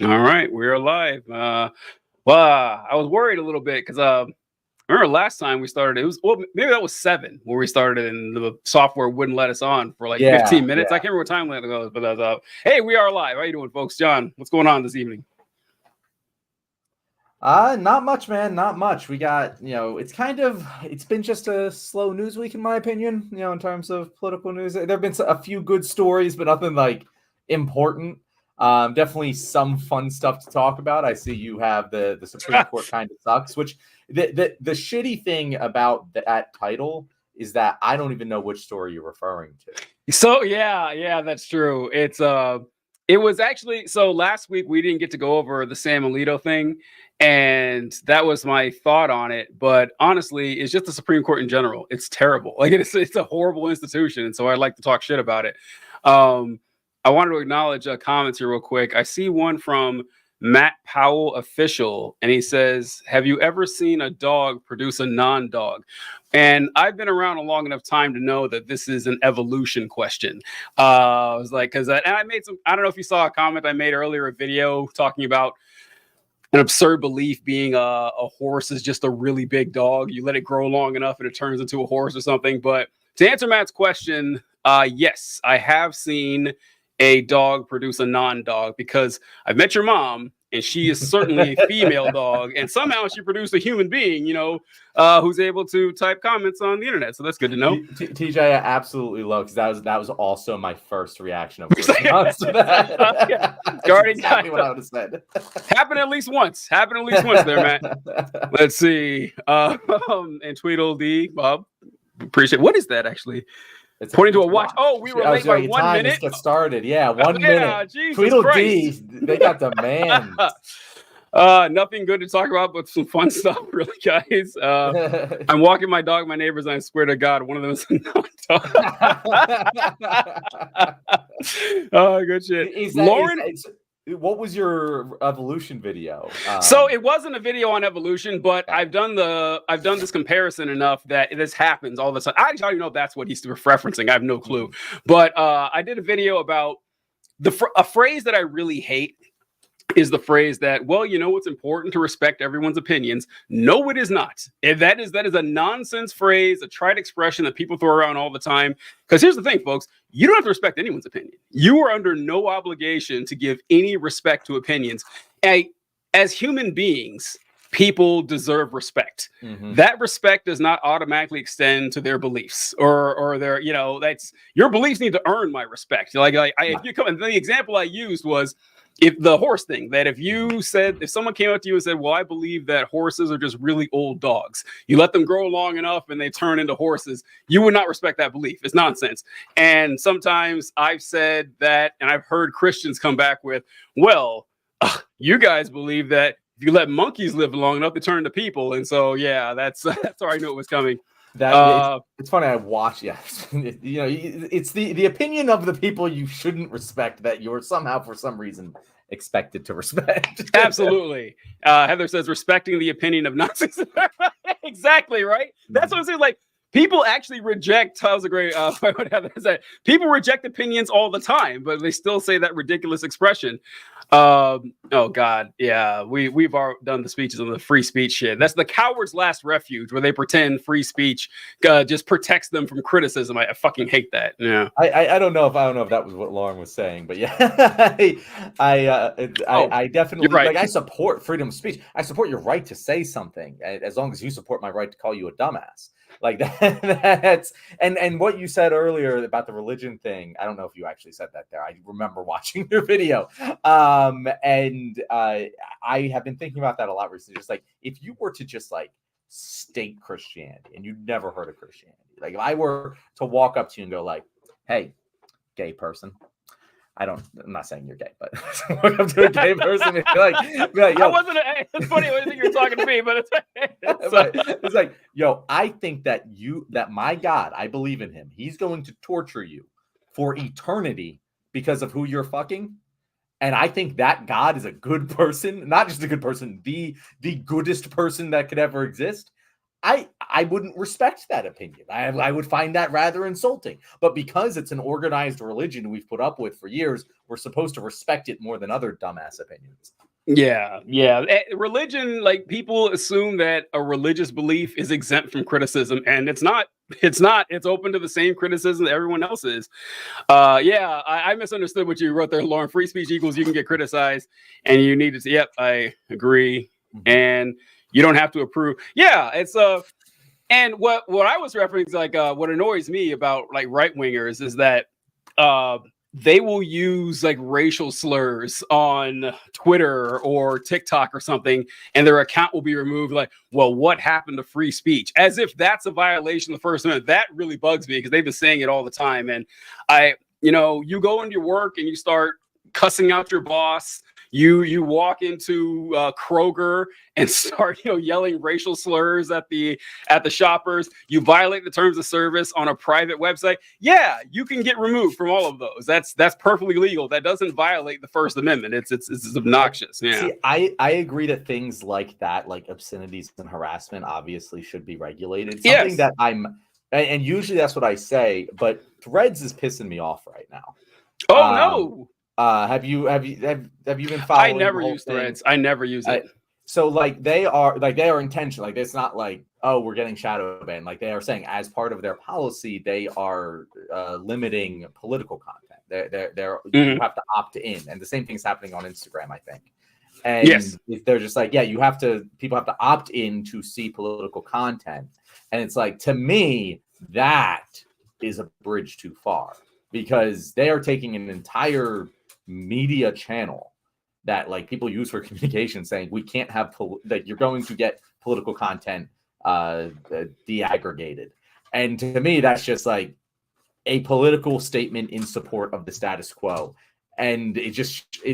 All right, we're live. I was worried a little bit because remember last time we started, it was maybe that was 7 where we started and the software wouldn't let us on for like 15 Yeah, minutes. I yeah. can't remember what time it was, but that was hey, we are live. How you doing, folks? John, what's going on this evening? Not much, man. Not much. We got, it's been just a slow news week, in my opinion, in terms of political news. There have been a few good stories, but nothing like important. Definitely some fun stuff to talk about. I see you have the Supreme Court kind of sucks, which the shitty thing about that title is that I don't even know which story you're referring to. So yeah, that's true. It was actually so last week we didn't get to go over the Sam Alito thing, and that was my thought on it. But honestly, it's just the Supreme Court in general. It's terrible. Like it's a horrible institution, and so I'd like to talk shit about it. Um, I wanted to acknowledge comments here real quick. I see one from Matt Powell official, and he says, "Have you ever seen a dog produce a non-dog?" And I've been around a long enough time to know that this is an evolution question. I was like, because I made some, I don't know if you saw a comment I made earlier, a video talking about an absurd belief being a horse is just a really big dog. You let it grow long enough and it turns into a horse or something. But to answer Matt's question, yes, I have seen a dog produce a non-dog because I've met your mom and she is certainly a female dog, and somehow she produced a human being, who's able to type comments on the internet. So that's good to know. TJ, I absolutely love, because that was also my first reaction of response to that. Yeah. That's exactly what I would have said. Happened at least once there, Matt. Let's see. And Tweedledee, Bob, appreciate. What is that actually? It's pointing to a watch. Oh, we were late by 1 minute. Let's get started. Yeah, 1 minute. Jesus Tweedledee, they got demands. Nothing good to talk about, but some fun stuff, really, guys. I'm walking my dog, my neighbors, and I swear to God, one of them is a non-dog. Oh, good shit. Lauren, what was your evolution video? So it wasn't a video on evolution, but I've done this comparison enough that this happens all the time. I don't even know if that's what he's referencing. I have no clue. But I did a video about a phrase that I really hate is the phrase that, well, it's important to respect everyone's opinions. No, it is not. That is a nonsense phrase, a trite expression that people throw around all the time. Because here's the thing, folks, you don't have to respect anyone's opinion. You are under no obligation to give any respect to opinions. As human beings, people deserve respect. Mm-hmm. That respect does not automatically extend to their beliefs or their, that's your beliefs need to earn my respect. If you come, and the example I used was, if the horse thing, that if someone came up to you and said, well, I believe that horses are just really old dogs, you let them grow long enough and they turn into horses, you would not respect that belief. It's nonsense. And sometimes I've said that, and I've heard Christians come back with, well, you guys believe that if you let monkeys live long enough, they turn into people. And so, yeah, that's where I knew it was coming. It's funny. I watch. Yeah, it's the opinion of the people you shouldn't respect that you're somehow, for some reason, expected to respect. Absolutely. Heather says respecting the opinion of Nazis. Exactly right. That's what I'm saying. Like, people actually reject. That was a great. What Heather said. People reject opinions all the time, but they still say that ridiculous expression. Oh God, yeah. We've already done the speeches on the free speech shit. That's the coward's last refuge, where they pretend free speech just protects them from criticism. I fucking hate that. Yeah. I don't know if that was what Lauren was saying, but yeah, I definitely right. I support freedom of speech. I support your right to say something, as long as you support my right to call you a dumbass. Like that's and what you said earlier about the religion thing, I don't know if you actually said that there. I remember watching your video. And I have been thinking about that a lot recently. Just like, if you were to just like state Christianity and you'd never heard of Christianity, like if I were to walk up to you and go like, hey, gay person, I'm not saying you're gay, but walk up to a gay person and be like, yo. It's funny when you think you're talking to me, but it's like, yo, I think that my God, I believe in him. He's going to torture you for eternity because of who you're fucking. And I think that God is a good person, not just a good person, the goodest person that could ever exist. I wouldn't respect that opinion. I would find that rather insulting. But because it's an organized religion we've put up with for years, we're supposed to respect it more than other dumbass opinions. Yeah. Religion, like people assume that a religious belief is exempt from criticism, and it's not. It's not. It's open to the same criticism that everyone else is. I misunderstood what you wrote there, Lauren. Free speech equals you can get criticized, and you need to say, yep, I agree, and you don't have to approve. Yeah, it's and what I was referencing, like what annoys me about like right wingers is that they will use like racial slurs on Twitter or TikTok or something, and their account will be removed. Like, well, what happened to free speech? As if that's a violation of the First Amendment. That really bugs me because they've been saying it all the time. And you go into your work and you start cussing out your boss. You walk into Kroger and start yelling racial slurs at the shoppers. You violate the terms of service on a private website. Yeah, you can get removed from all of those. That's perfectly legal. That doesn't violate the First Amendment. It's obnoxious. Yeah. See, I agree that things like that, like obscenities and harassment, obviously should be regulated. Something that and usually that's what I say, but Threads is pissing me off right now. Oh no. Have you been following? I never use Threads. I never use it. So they are intentional. Like it's not like, oh, we're getting shadow banned. Like they are saying as part of their policy, they are limiting political content. You have to opt in, and the same thing's happening on Instagram, I think. And if they're just like, yeah, people have to opt in to see political content, and it's like, to me, that is a bridge too far because they are taking an entire media channel that like people use for communication saying we can't have that you're going to get political content deaggregated, and to me that's just like a political statement in support of the status quo, and it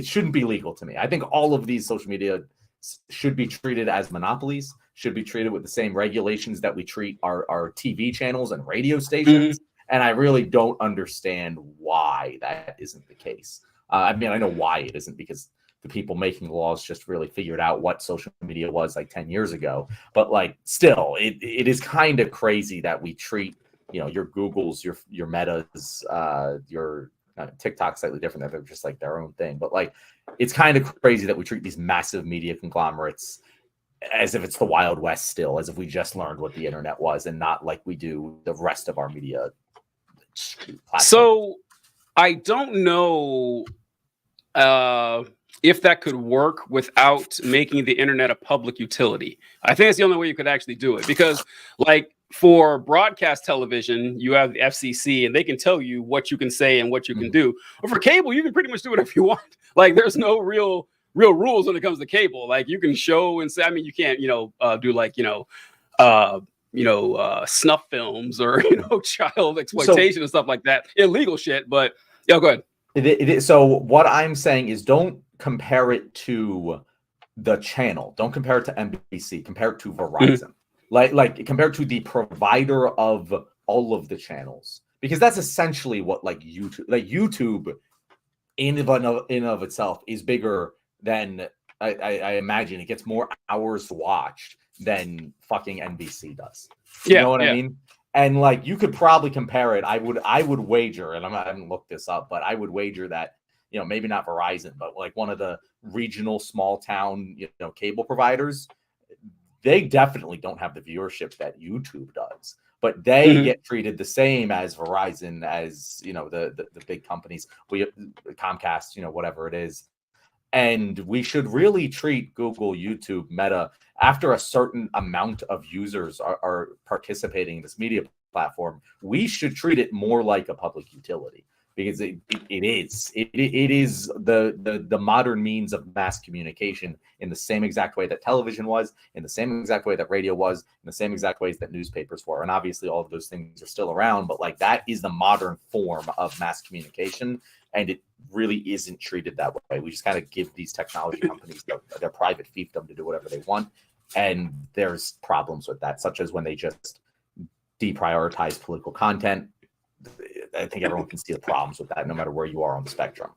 shouldn't be legal to me. I think all of these social media should be treated as monopolies, should be treated with the same regulations that we treat our TV channels and radio stations, and I really don't understand why that isn't the case. I mean, I know why it isn't, because the people making the laws just really figured out what social media was like 10 years ago. But like, still, it is kind of crazy that we treat, your Googles, your Metas, your TikTok slightly different. That they're just like their own thing. But like, it's kind of crazy that we treat these massive media conglomerates as if it's the Wild West still, as if we just learned what the internet was and not like we do the rest of our media platforms. So I don't know if that could work without making the internet a public utility. I think it's the only way you could actually do it, because like for broadcast television, you have the FCC and they can tell you what you can say and what you can do. But for cable, you can pretty much do whatever you want. Like there's no real rules when it comes to cable. Like you can show and say, I mean, you can't, do like, snuff films or, child exploitation and stuff like that. Illegal shit, but go ahead. So what I'm saying is don't compare it to the channel. Don't compare it to NBC. Compare it to Verizon. Like compare it to the provider of all of the channels, because that's essentially what like YouTube in of itself is bigger than I imagine. It gets more hours watched than fucking NBC does. You know what I mean? And like you could probably compare it. I would wager, and I haven't looked this up, but I would wager that maybe not Verizon, but like one of the regional small town cable providers, they definitely don't have the viewership that YouTube does, but they get treated the same as Verizon, as the big companies. We Comcast, whatever it is. And we should really treat Google, YouTube, Meta, after a certain amount of users are participating in this media platform, we should treat it more like a public utility, because it is the modern means of mass communication in the same exact way that television was, in the same exact way that radio was, in the same exact ways that newspapers were. And obviously all of those things are still around, but like that is the modern form of mass communication. And it really isn't treated that way. We just kind of give these technology companies their private fiefdom to do whatever they want. And there's problems with that, such as when they just deprioritize political content. I think everyone can see the problems with that, no matter where you are on the spectrum.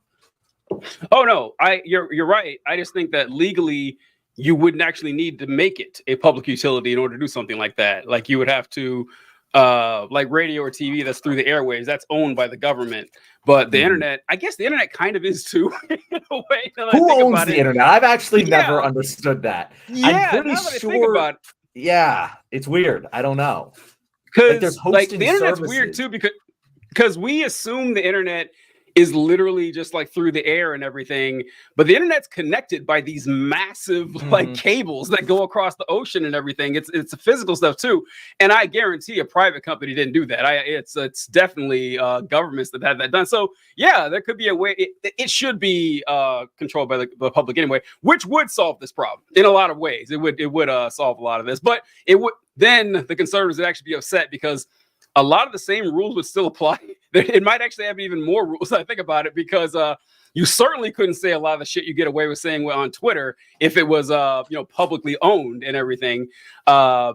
Oh no, you're right. I just think that legally you wouldn't actually need to make it a public utility in order to do something like that. Like you would have to, like radio or TV that's through the airwaves, that's owned by the government. But the internet, I guess the internet kind of is too, in a way. Who owns the internet? I've actually never understood that. Yeah, I'm pretty now that I sure. think about it, yeah, it's weird. I don't know. Because like the internet's weird too, because we assume the internet is literally just like through the air and everything, but the internet's connected by these massive like cables that go across the ocean and everything. It's the physical stuff too, and I guarantee a private company didn't do that. It's definitely governments that had that done. So yeah, there could be a way. It should be controlled by the public anyway, which would solve this problem in a lot of ways. It would solve a lot of this, but it would then the conservatives would actually be upset because a lot of the same rules would still apply. It might actually have even more rules. I think about it because you certainly couldn't say a lot of the shit you get away with saying on Twitter if it was publicly owned and everything.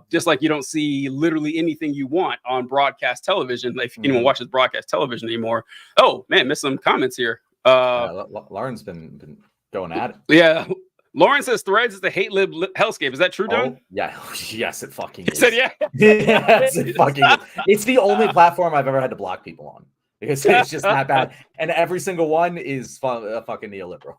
Just like you don't see literally anything you want on broadcast television. If anyone watches broadcast television anymore. Oh man, missed some comments here. Lauren's been going at it. Yeah. Lauren says Threads is the hate lib hellscape. Is that true, Don? Oh, yeah. Yes, it fucking is. Said, yeah. Yes, it fucking is. It's the only platform I've ever had to block people on because it's just that bad. And every single one is a fucking neoliberal.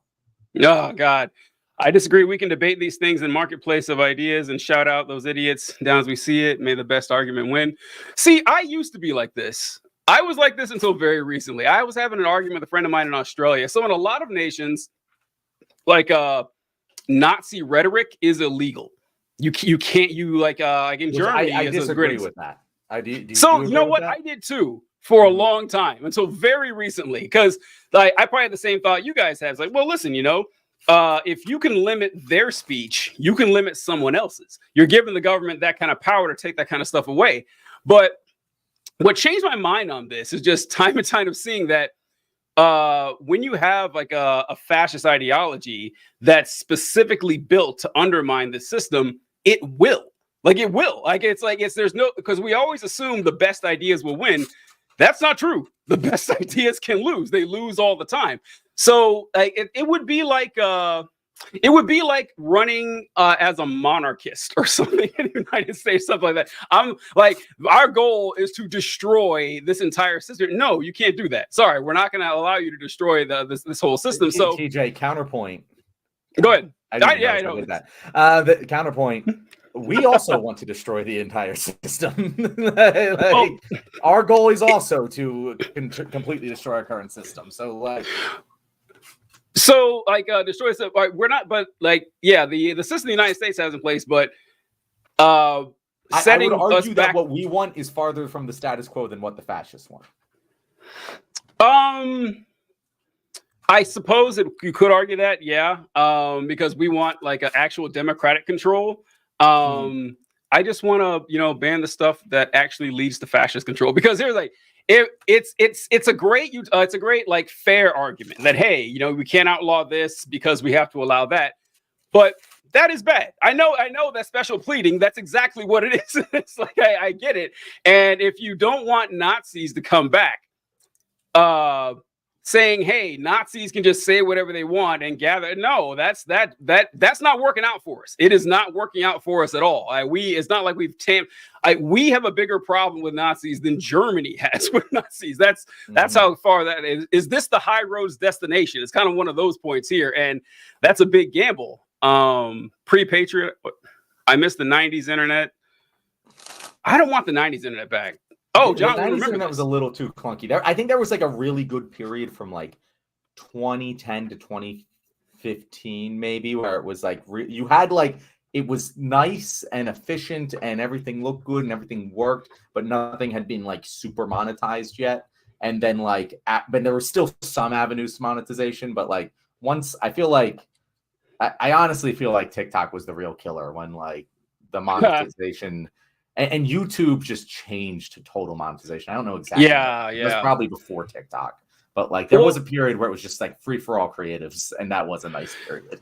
Oh, God. I disagree. We can debate these things in marketplace of ideas and shout out those idiots down as we see it. May the best argument win. See, I used to be like this. I was like this until very recently. I was having an argument with a friend of mine in Australia. So in a lot of nations, like Nazi rhetoric is illegal. You can't like in Germany. I disagree with that. So you know what? I did too for a long time until very recently because I probably had the same thought you guys have. It's like, well, listen, if you can limit their speech, you can limit someone else's. You're giving the government that kind of power to take that kind of stuff away. But what changed my mind on this is just time and time of seeing that. When you have like a fascist ideology that's specifically built to undermine the system, it will. There's no, because we always assume the best ideas will win. That's not true. The best ideas can lose. They lose all the time. So it would be like running as a monarchist or something in the United States, something like that. I'm like, our goal is to destroy this entire system. No, you can't do that. Sorry, we're not going to allow you to destroy this whole system. So, TJ, counterpoint. Go ahead. I know that. The counterpoint. We also want to destroy the entire system. Our goal is also to completely destroy our current system. So, destroy stuff. Like, we're not, but the system the United States has in place, but setting I would argue that what we want is farther from the status quo than what the fascists want. I suppose you could argue that, yeah, because we want like an actual democratic control. I just want to, ban the stuff that actually leads to fascist control because here's like. It's a great like fair argument that, hey, we can't outlaw this because we have to allow that, but that is bad. I know that special pleading. That's exactly what it is. It's like I get it. And if you don't want Nazis to come back, saying, hey, Nazis can just say whatever they want and gather. No, that's not working out for us. It is not working out for us at all. It's not like we've we have a bigger problem with Nazis than Germany has with Nazis. That's how far that is. Is this the high road's destination? It's kind of one of those points here. And that's a big gamble. Pre-Patriot, I miss the 90s internet. I don't want the 90s internet back. Oh, John, remember that was a little too clunky. I think there was like a really good period from like 2010 to 2015, maybe, where it was like you had like it was nice and efficient and everything looked good and everything worked, but nothing had been like super monetized yet. And then but there were still some avenues to monetization, but like once I feel like I honestly feel like TikTok was the real killer when like the monetization. And YouTube just changed to total monetization. I don't know exactly. Yeah. It was probably before TikTok. But like there was a period where it was just like free for all creatives, and that was a nice period.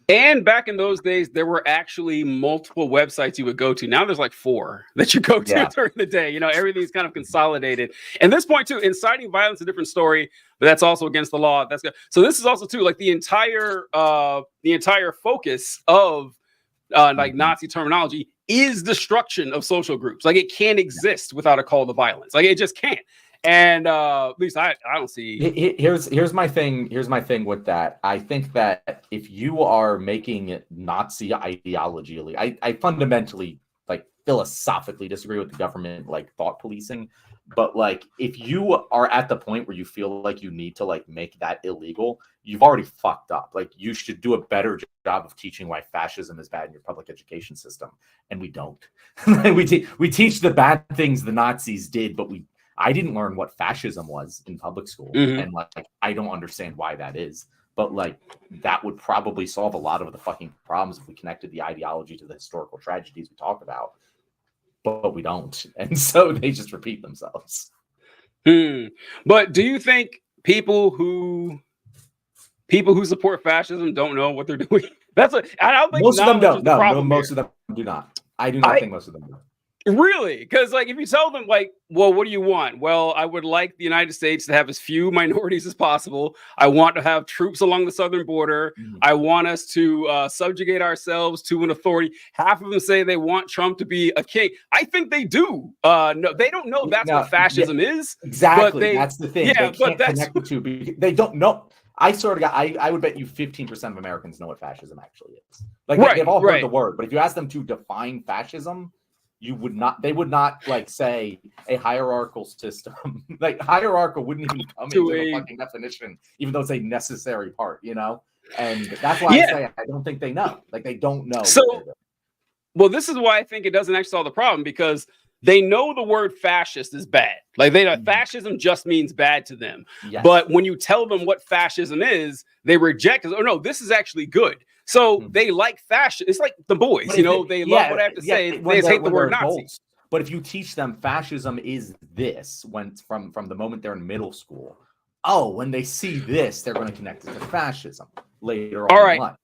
And back in those days, there were actually multiple websites you would go to. Now there's like 4 that you go to during the day. You know, everything's kind of consolidated. And this point too, inciting violence is a different story, but that's also against the law. That's good. So this is also too like the entire focus of like Nazi terminology is destruction of social groups. Like it can't exist without a call to violence. Like it just can't. And at least I don't see. Here's my thing. Here's my thing with that. I think that if you are making Nazi ideology, I fundamentally, like, philosophically disagree with the government, like, thought policing. But like, if you are at the point where you feel like you need to like make that illegal, you've already fucked up. Like, you should do a better job of teaching why fascism is bad in your public education system, and we don't. we teach the bad things the Nazis did, but I didn't learn what fascism was in public school, and like I don't understand why that is. But like that would probably solve a lot of the fucking problems if we connected the ideology to the historical tragedies we talk about. But we don't, and so they just repeat themselves. But do you think people who support fascism don't know what they're doing? I don't think most of them don't. No, most here. of them do not. I do not think most of them do. Really? Because like if you tell them like, well, what do you want? Well, I would like the United States to have as few minorities as possible. I want to have troops along the southern border. I want us to subjugate ourselves to an authority. Half of them say they want Trump to be a king. I think they do. No, they don't know that's what fascism is. Exactly. That's the thing. Yeah, they can't connect the two. They don't know. I sort of I would bet you 15% of Americans know what fascism actually is. Like they've all heard the word, but if you ask them to define fascism, they would not like say a hierarchical system. Like hierarchical wouldn't even come into the fucking definition, even though it's a necessary part, you know? And that's why I say I don't think they know. Like they don't know. So, well, this is why I think it doesn't actually solve the problem, because they know the word fascist is bad. Like they know fascism just means bad to them. Yes. But when you tell them what fascism is, they reject it. Oh no, this is actually good. So they like fascism. It's like the boys, you know, they love what I have to say. They just hate the word Nazi. But if you teach them fascism is this from the moment they're in middle school, when they see this, they're going to connect it to fascism later on in life.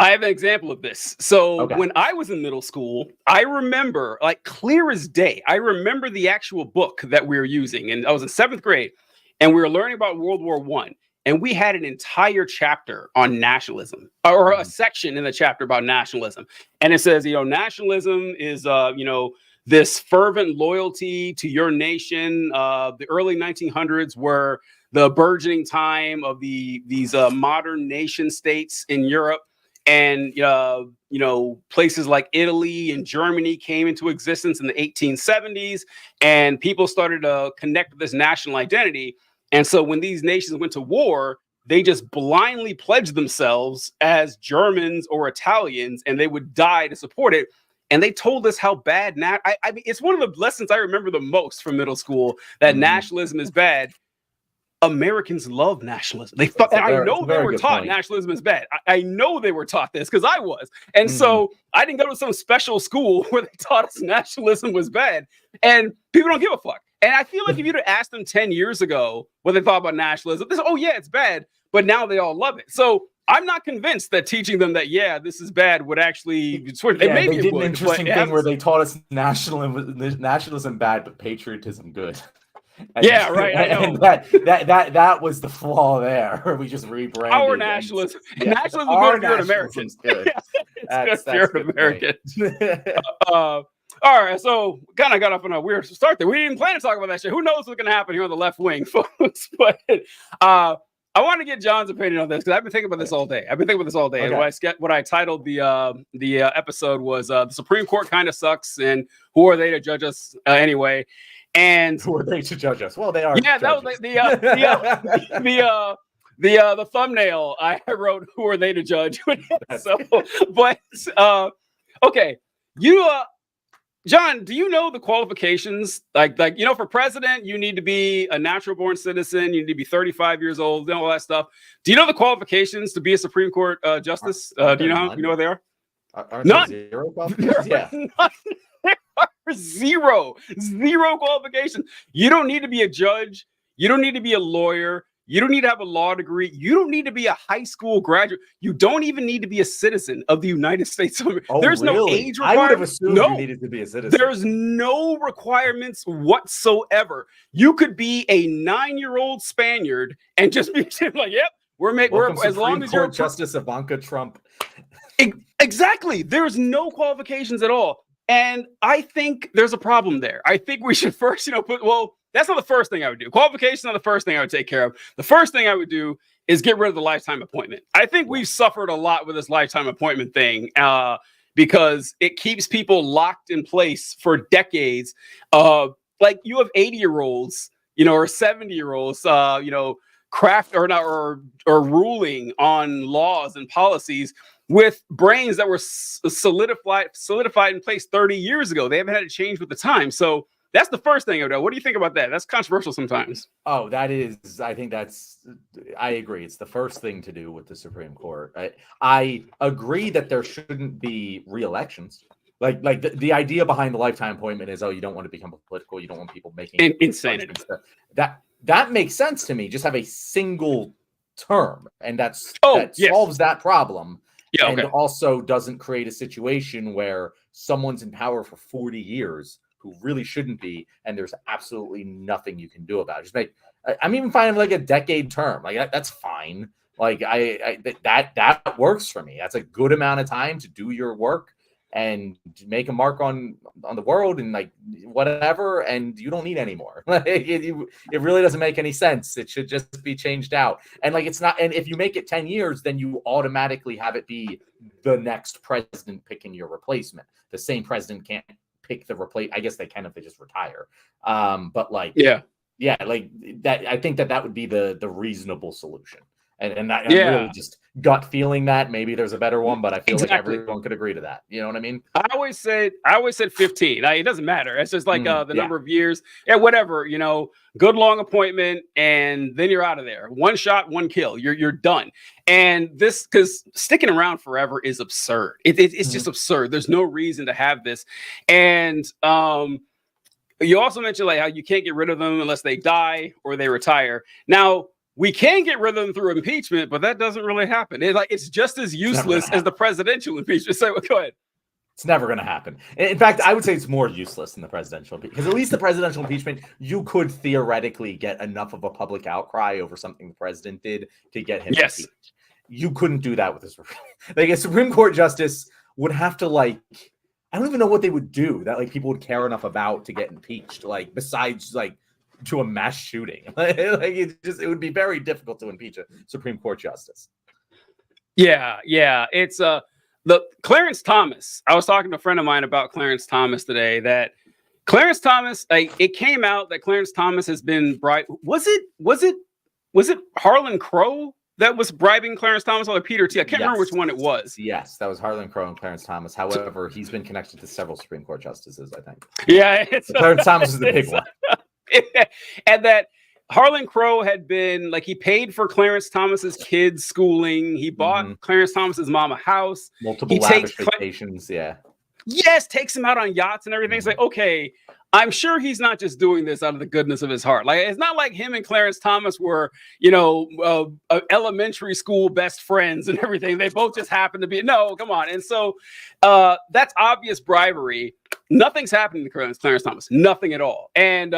I have an example of this. So when I was in middle school, I remember, like clear as day, I remember the actual book that we were using. And I was in 7th grade, and we were learning about World War I. And we had an entire chapter on nationalism, or a section in the chapter about nationalism. And it says, you know, nationalism is, you know, this fervent loyalty to your nation. The early 1900s were the burgeoning time of these modern nation states in Europe. And, you know, places like Italy and Germany came into existence in the 1870s, and people started to connect with this national identity. And so when these nations went to war, they just blindly pledged themselves as Germans or Italians, and they would die to support it. And they told us how bad I mean, it's one of the lessons I remember the most from middle school, that nationalism is bad. Americans love nationalism. They thought, I know they were taught nationalism is bad. I know they were taught this because I was. And so I didn't go to some special school where they taught us nationalism was bad. And people don't give a fuck. And I feel like if you'd have asked them 10 years ago what they thought about nationalism, they said, oh yeah, it's bad. But now they all love it. So I'm not convinced that teaching them that, this is bad would actually sort of, maybe they did an interesting thing where they taught us nationalism bad, but patriotism good. And, right. I know. And that was the flaw there. Where we just rebranded our nationalism. Nationalism is good if you're an American. Good. That's good if you're an American. All right, so kind of got off on a weird start there. We didn't plan to talk about that shit. Who knows what's going to happen here on the left wing, folks? But I want to get John's opinion on this because I've been thinking about this all day. Okay. And what I titled the episode was "The Supreme Court Kind of Sucks," and who are they to judge us anyway? And who are they to judge us? Well, they are. Yeah, that was the thumbnail I wrote. Who are they to judge? So, but okay, John, do you know the qualifications? Like, you know, for president, you need to be a natural born citizen. You need to be 35 years old, all that stuff. Do you know the qualifications to be a Supreme Court justice? Do you know what they are? None. Zero qualifications? Yeah. There are zero qualifications. You don't need to be a judge. You don't need to be a lawyer. You don't need to have a law degree. You don't need to be a high school graduate. You don't even need to be a citizen of the United States. Oh, There's no really? age I would have requirement. assumed No. you needed to be a citizen. There's no requirements whatsoever. You could be a 9-year-old Spaniard and just be like, "Yep, we're as long as you're Justice Ivanka Trump." Exactly. There's no qualifications at all. And I think there's a problem there. I think we should first, that's not the first thing I would do. Qualifications are the first thing I would take care of. The first thing I would do is get rid of the lifetime appointment. I think we've suffered a lot with this lifetime appointment thing because it keeps people locked in place for decades. Like you have 80-year-olds, or 70-year-olds, craft or ruling on laws and policies with brains that were solidified in place 30 years ago. They haven't had to change with the time. So that's the first thing I would do. What do you think about that? That's controversial sometimes. Oh, I agree. It's the first thing to do with the Supreme Court. I agree that there shouldn't be re-elections. Like the idea behind the lifetime appointment is, you don't want to become political. You don't want people making insanity. That makes sense to me. Just have a single term, and that solves that problem. Yeah, and also doesn't create a situation where someone's in power for 40 years who really shouldn't be, and there's absolutely nothing you can do about it. I'm even fine with like a decade term. Like that's fine. Like that works for me. That's a good amount of time to do your work and make a mark on the world and like whatever, and you don't need any more. It really doesn't make any sense. It should just be changed out. And like it's not, and if you make it 10 years, then you automatically have it be the next president picking your replacement. The same president can't pick the replace. I guess they can if they just retire. But like like that, I think that would be the reasonable solution. And I'm really just gut feeling that maybe there's a better one, but I feel like everyone could agree to that. You know what I mean? I always said 15. It doesn't matter. It's just like the number of years. Yeah, whatever. Good long appointment, and then you're out of there. One shot, one kill. You're done. And this, because sticking around forever is absurd. It's just absurd. There's no reason to have this. And you also mentioned like how you can't get rid of them unless they die or they retire. Now, we can get rid of them through impeachment, but that doesn't really happen. It's just as useless as the presidential impeachment. So go ahead. It's never going to happen. In fact, I would say it's more useless than the presidential, because at least the presidential impeachment, you could theoretically get enough of a public outcry over something the president did to get him impeached. You couldn't do that with this. Like a Supreme Court justice would have to I don't even know what they would do that like people would care enough about to get impeached. Like besides to a mass shooting, it would be very difficult to impeach a Supreme Court justice. Yeah. It's the Clarence Thomas. I was talking to a friend of mine about Clarence Thomas today. That Clarence Thomas, it came out that Clarence Thomas has been bribed. Was it Harlan Crow that was bribing Clarence Thomas or Peter T? I can't remember which one it was. Yes, that was Harlan Crow and Clarence Thomas. However, he's been connected to several Supreme Court justices, I think. Yeah, Clarence Thomas is the big one. And that Harlan Crow had been he paid for Clarence Thomas's kids' schooling. He bought Clarence Thomas's mom a house. Multiple lavish vacations. Yes, takes him out on yachts and everything. It's like, okay, I'm sure he's not just doing this out of the goodness of his heart. Like, it's not like him and Clarence Thomas were, elementary school best friends and everything. They both just happen to be. No, come on. And so that's obvious bribery. Nothing's happening to Clarence Thomas. Nothing at all. And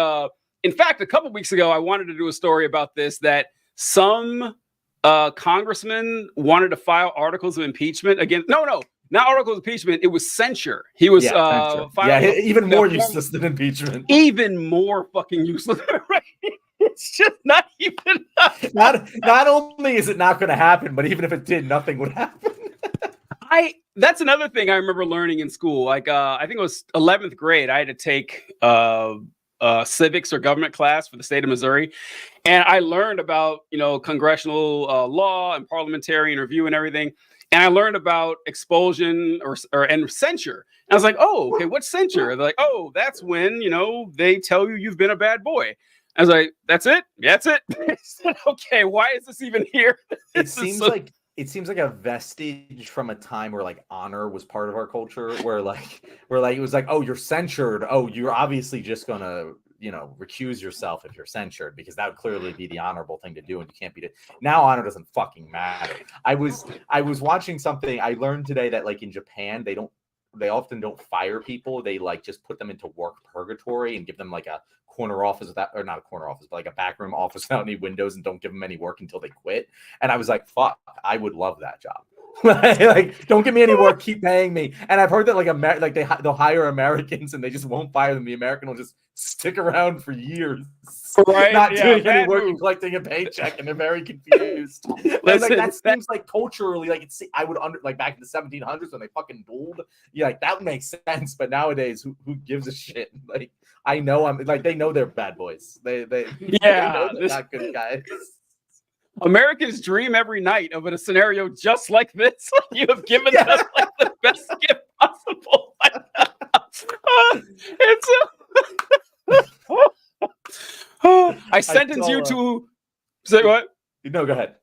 in fact, a couple weeks ago, I wanted to do a story about this, that some congressman wanted to file articles of impeachment against. No. Not articles of impeachment. It was censure. He was even more useless than impeachment. Even more fucking useless. Right? It's just not even. Not only is it not going to happen, but even if it did, nothing would happen. That's another thing I remember learning in school. I think it was 11th grade. I had to take civics or government class for the state of Missouri, and I learned about congressional law and parliamentary review and everything. And I learned about expulsion and censure. And I was like, oh, okay, what's censure? They're like, oh, that's when, they tell you've been a bad boy. I was like, that's it? Yeah, that's it. I said, okay, why is this even here? It seems like a vestige from a time where honor was part of our culture, where it was like, oh, you're censured. Oh, you're obviously just gonna recuse yourself if you're censured, because that would clearly be the honorable thing to do, and you can't beat it. Now honor doesn't fucking matter. I was watching something. I learned today that like in Japan, they often don't fire people. They like just put them into work purgatory and give them like a corner office or not a corner office, but like a backroom office without any windows, and don't give them any work until they quit. And I was like, fuck, I would love that job. Like, don't give me any work, keep paying me. And I've heard that like they'll hire Americans and they just won't fire them. The American will just stick around for years, right? Not doing any work and collecting a paycheck, and they're very confused. Like that seems like culturally, like I would like back in the 1700s when they fucking dueled. Yeah, like that makes sense. But nowadays, who gives a shit? Like I know they know they're bad boys. They know they're not good guys. Americans dream every night of a scenario just like this. You have given them like the best gift possible. I sentence you to say what? No, go ahead.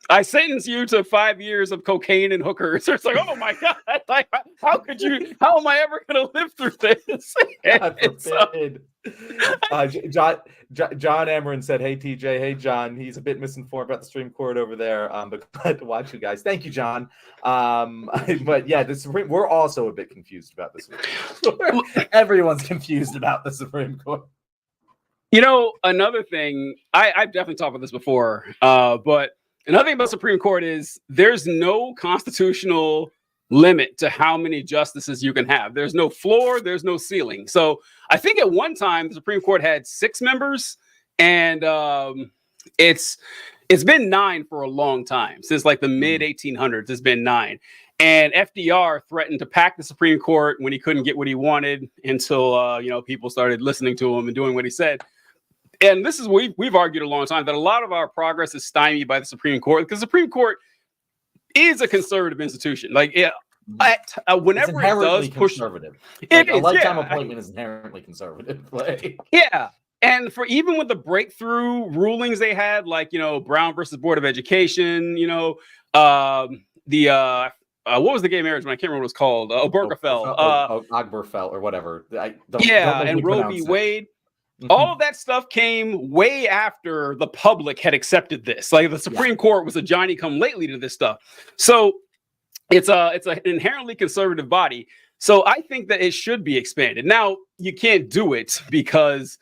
I sentence you to 5 years of cocaine and hookers. It's like, oh my god! Like, how could you? How am I ever going to live through this? John Amron said, "Hey TJ, hey John. He's a bit misinformed about the Supreme Court over there, but glad to watch you guys. Thank you, John. But yeah, we're also a bit confused about the Supreme Court. Everyone's confused about the Supreme Court. You know, another thing, I've definitely talked about this before, but another thing about the Supreme Court is there's no constitutional limit to how many justices you can have. There's no floor, there's no ceiling. So I think at one time the Supreme Court had 6 members, and it's been 9 for a long time. Since like the mid 1800s, it's been 9. And FDR threatened to pack the Supreme Court when he couldn't get what he wanted until people started listening to him and doing what he said. And this is what we've argued a long time, that a lot of our progress is stymied by the Supreme Court, because the Supreme Court is a conservative institution. Like, whenever it does push conservative, a lifetime appointment is inherently conservative. Yeah. And for even with the breakthrough rulings they had, like, Brown versus Board of Education, what was the gay marriage one? I can't remember what it was called. Obergefell. Obergefell or whatever. And Roe v. Wade. Mm-hmm. All of that stuff came way after the public had accepted this. Like the Supreme Court was a Johnny-come-lately to this stuff. So it's an inherently conservative body. So I think that it should be expanded. Now, you can't do it because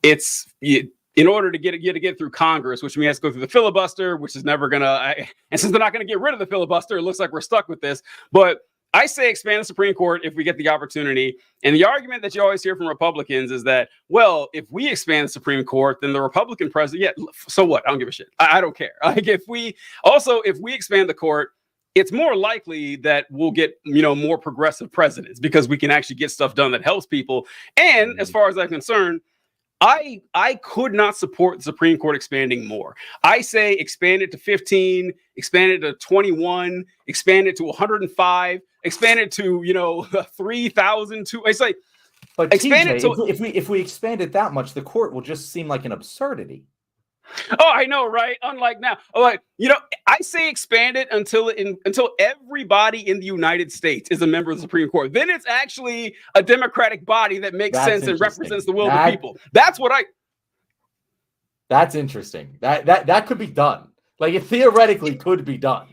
in order to get through Congress, which means it has to go through the filibuster, which is never gonna. And since they're not going to get rid of the filibuster, it looks like we're stuck with this. But I say expand the Supreme Court if we get the opportunity. And the argument that you always hear from Republicans is that, well, if we expand the Supreme Court, then the Republican president, so what? I don't give a shit. I don't care. Like if we expand the court, it's more likely that we'll get, more progressive presidents, because we can actually get stuff done that helps people. And as far as I'm concerned, I could not support the Supreme Court expanding more. I say expand it to 15, expand it to 21, expand it to 105, expand it to 3,000. It's like, but expand TJ, it to, if we expand it that much, the court will just seem like an absurdity. Oh, I know, right? Unlike now, I say expand it until everybody in the United States is a member of the Supreme Court. Then it's actually a democratic body that makes sense and represents the will of the people. That's interesting. That could be done. Like, it theoretically could be done.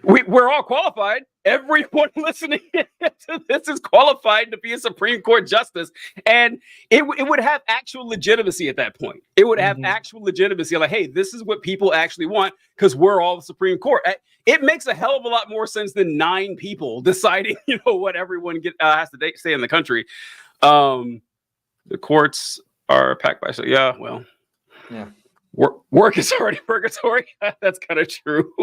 We're all qualified. Everyone listening to this is qualified to be a Supreme Court justice. And it would have actual legitimacy at that point. It would have actual legitimacy. Like, hey, this is what people actually want, because we're all the Supreme Court. It makes a hell of a lot more sense than 9 people deciding, what everyone has to say in the country. The courts are packed by... Yeah. Work is already purgatory. That's kind of true.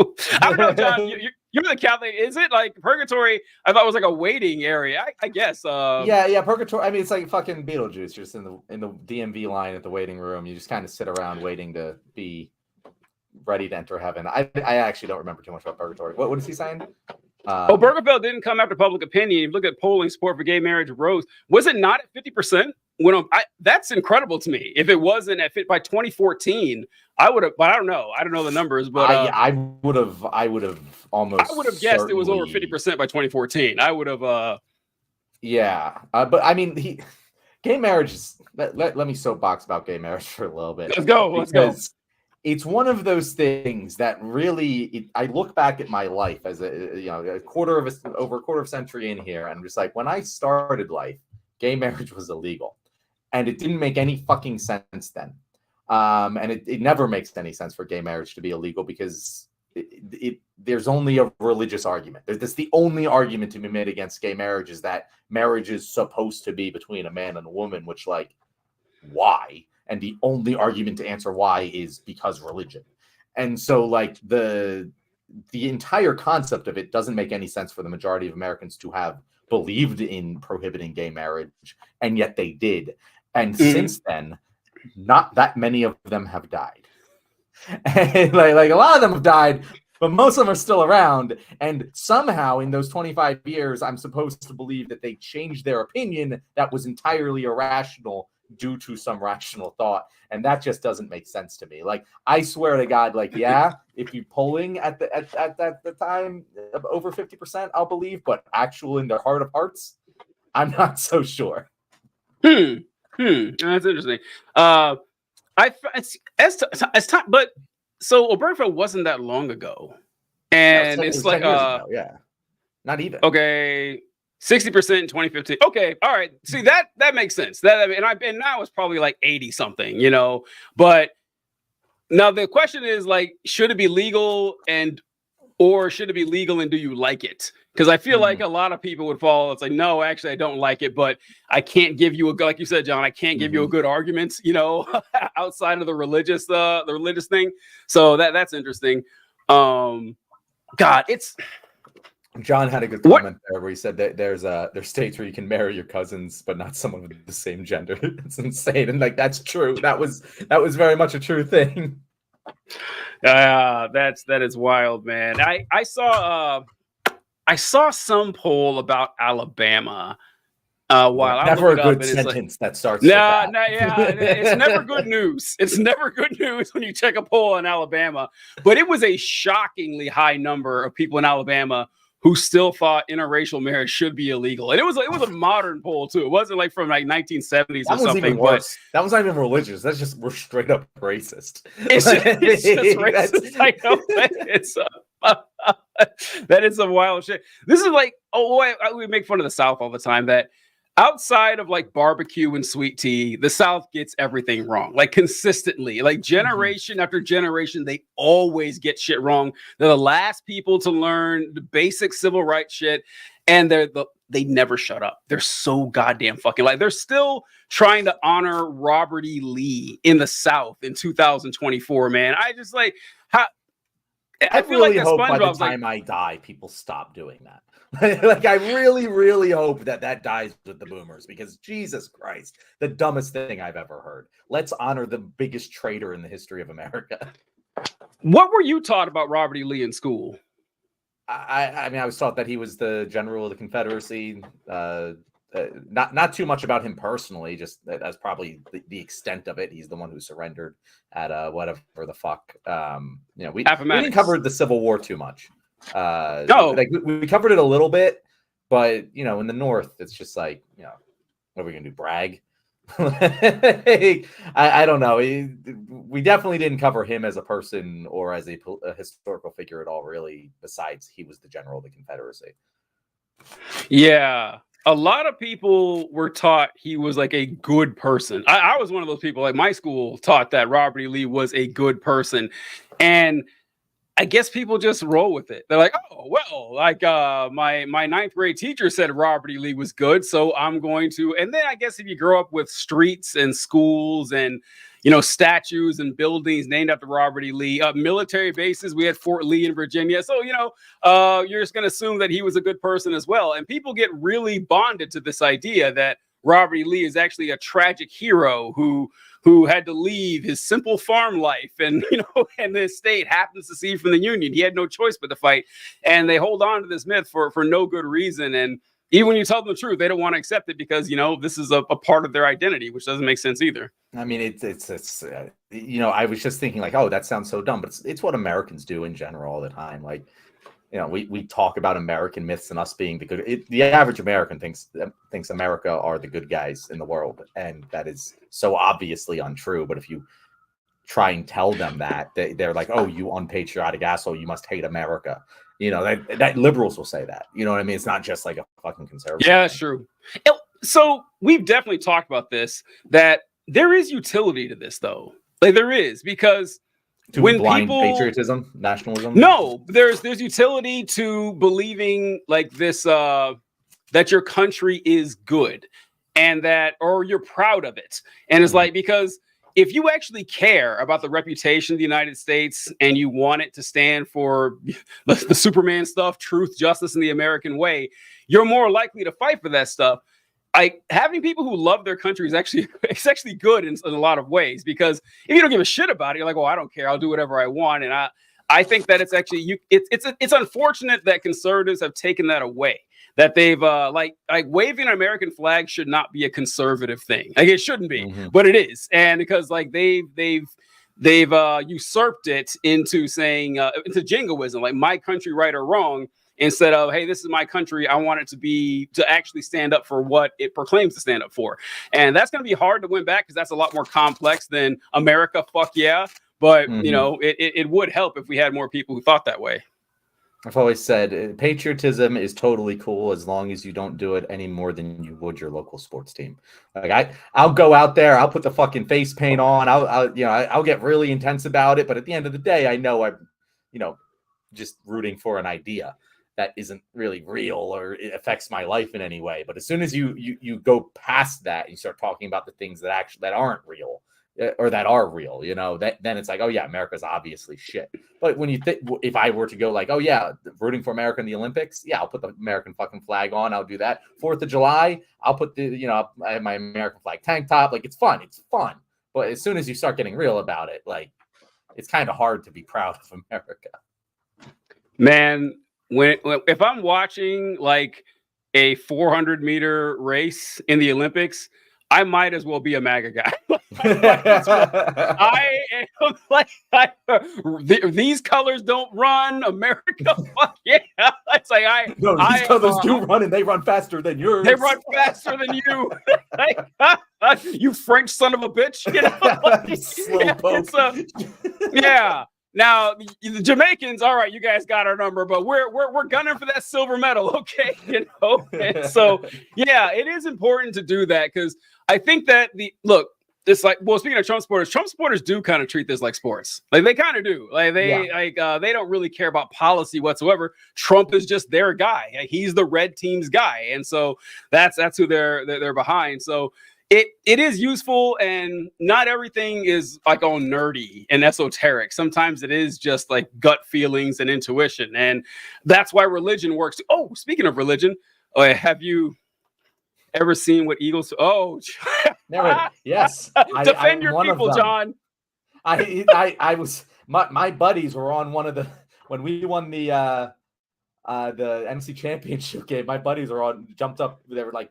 I don't know, John. You're the Catholic. Is it like purgatory? I thought it was like a waiting area. I guess. Yeah. Purgatory. I mean, it's like fucking Beetlejuice. You're just in the DMV line at the waiting room. You just kind of sit around waiting to be ready to enter heaven. I actually don't remember too much about purgatory. What is he saying? Obergefell didn't come after public opinion. You look at polling support for gay marriage rose. Was it not at 50%? That's incredible to me. If it wasn't by 2014, I would have. But I don't know. I don't know the numbers. But I would have almost. I would have guessed it was over 50% by 2014. I would have. Yeah, but I mean, gay marriage is. Let me soapbox about gay marriage for a little bit. Let's go. Let's go. It's one of those things that really, I look back at my life as over a quarter of a century in here, and I'm just like, when I started life, gay marriage was illegal, and it didn't make any fucking sense then. And it never makes any sense for gay marriage to be illegal because there's only a religious argument. That's the only argument to be made against gay marriage, is that marriage is supposed to be between a man and a woman, which, like, why? And the only argument to answer why is because religion. And so, like, the entire concept of it doesn't make any sense for the majority of Americans to have believed in prohibiting gay marriage, and yet they did. And since then, not that many of them have died. And like a lot of them have died, but most of them are still around. And somehow in those 25 years, I'm supposed to believe that they changed their opinion that was entirely irrational due to some rational thought. And that just doesn't make sense to me. Like, I swear to God, like, yeah, if you're polling at the time of over 50%, I'll believe, but actual in their heart of hearts, I'm not so sure. That's interesting. As time, but so Obergefell wasn't that long ago, and it's like yeah, not even okay. 60% in 2015. Okay, all right. See, that makes sense. That and now it's probably like 80 something, you know. But now the question is, like, should it be legal or should it be legal and do you like it? Because I feel like a lot of people would fall. It's like, no, actually, I don't like it, but I can't give you like you said, John. I can't give you a good argument, you know, outside of the religious thing. So that's interesting. God, it's. John had a good comment there where he said that there's states where you can marry your cousins, but not someone with the same gender. It's insane, and like that's true. That was very much a true thing. That is wild, man. I saw some poll about Alabama. While never a good sentence that starts. It's never good news. It's never good news when you check a poll in Alabama. But it was a shockingly high number of people in Alabama who still thought interracial marriage should be illegal. And it was a modern poll too. It wasn't like from like 1970s or something. Even worse. That was not even religious. We're straight up racist. It's just racist. I know. That is some wild shit. This is like, we make fun of the South all the time, that outside of like barbecue and sweet tea, the South gets everything wrong, like consistently, like generation after generation, they always get shit wrong. They're the last people to learn the basic civil rights shit, and they never shut up. They're so goddamn fucking, like, they're still trying to honor Robert E. Lee in the South in 2024, man. I just like how. I feel really like hope by the time I die, people stop doing that. Like, I really, really hope that dies with the boomers, because Jesus Christ, the dumbest thing I've ever heard. Let's honor the biggest traitor in the history of America. What were you taught about Robert E. Lee in school? I mean, I was taught that he was the general of the Confederacy. Not too much about him personally, just that's probably the extent of it. He's the one who surrendered at whatever the fuck. We didn't cover the Civil War too much. Like we covered it a little bit, but in the North, it's just like, what are we gonna do? Brag? I don't know. We definitely didn't cover him as a person or as a historical figure at all, really. Besides, he was the general of the Confederacy. Yeah. A lot of people were taught he was like a good person. I was one of those people. Like, my school taught that Robert E. Lee was a good person. And I guess people just roll with it. They're like, oh, well, like my ninth grade teacher said Robert E. Lee was good, so I'm going to. And then I guess if you grow up with streets and schools and, statues and buildings named after Robert E. Lee, military bases, we had Fort Lee in Virginia. So, you're just going to assume that he was a good person as well. And people get really bonded to this idea that Robert E. Lee is actually a tragic hero who had to leave his simple farm life and the state happens to see from the Union. He had no choice but to fight. And they hold on to this myth for no good reason. And even when you tell them the truth, they don't want to accept it because, this is a part of their identity, which doesn't make sense either. I mean, it's I was just thinking like, oh, that sounds so dumb, but it's what Americans do in general all the time. Like, we talk about American myths and us being the good. The average American thinks America are the good guys in the world, and that is so obviously untrue. But if you try and tell them that, they're like, "Oh, you unpatriotic asshole! You must hate America." That liberals will say that. You know what I mean? It's not just like a fucking conservative. Yeah, it's true. So we've definitely talked about this, that there is utility to this, though. Like there is, because to when blind people, patriotism, nationalism. No, there's utility to believing like this, that your country is good and that, or you're proud of it. And it's like, because if you actually care about the reputation of the United States and you want it to stand for the Superman stuff, truth, justice, and the American way, you're more likely to fight for that stuff. Like having people who love their country is actually good in a lot of ways, because if you don't give a shit about it, you're like, well, I don't care, I'll do whatever I want. And I think that it's actually it's unfortunate that conservatives have taken that away. That they've like waving an American flag should not be a conservative thing. Like it shouldn't be, but it is. And because like they've usurped it into saying into jingoism, like my country, right or wrong, instead of, hey, this is my country, I want it to actually stand up for what it proclaims to stand up for. And that's going to be hard to win back, because that's a lot more complex than America, fuck yeah. But it would help if we had more people who thought that way. I've always said patriotism is totally cool as long as you don't do it any more than you would your local sports team. Like I'll go out there, I'll put the fucking face paint on, I'll get really intense about it, but at the end of the day, I know I'm, just rooting for an idea that isn't really real or it affects my life in any way. But as soon as you go past that and you start talking about the things that aren't real, or that are real, then it's like, oh yeah, America's obviously shit. But when you think, if I were to go like, oh yeah, rooting for America in the Olympics, yeah, I'll put the American fucking flag on. I'll do that. 4th of July, I'll put I have my American flag tank top. Like it's fun. But as soon as you start getting real about it, like it's kind of hard to be proud of America. Man, if I'm watching like a 400-meter race in the Olympics, I might as well be a MAGA guy. I am like, these colors don't run. America, fuck yeah! It's like these colors do run, and they run faster than yours. They run faster than you. You French son of a bitch! Yeah. Now the Jamaicans, all right, you guys got our number, but we're gunning for that silver medal, okay? And so yeah, it is important to do that, because I think that it's like, well, speaking of Trump supporters do kind of treat this like sports. Like they kind of do. Like they don't really care about policy whatsoever. Trump is just their guy. He's the red team's guy, and so that's who they're behind. So it is useful, and not everything is like all nerdy and esoteric. Sometimes it is just like gut feelings and intuition, and that's why religion works. Oh, speaking of religion, have you ever seen what Eagles? Oh, never. Yes. Defend your people, John. I was my buddies were on one of the, when we won the MC championship game. My buddies jumped up. They were like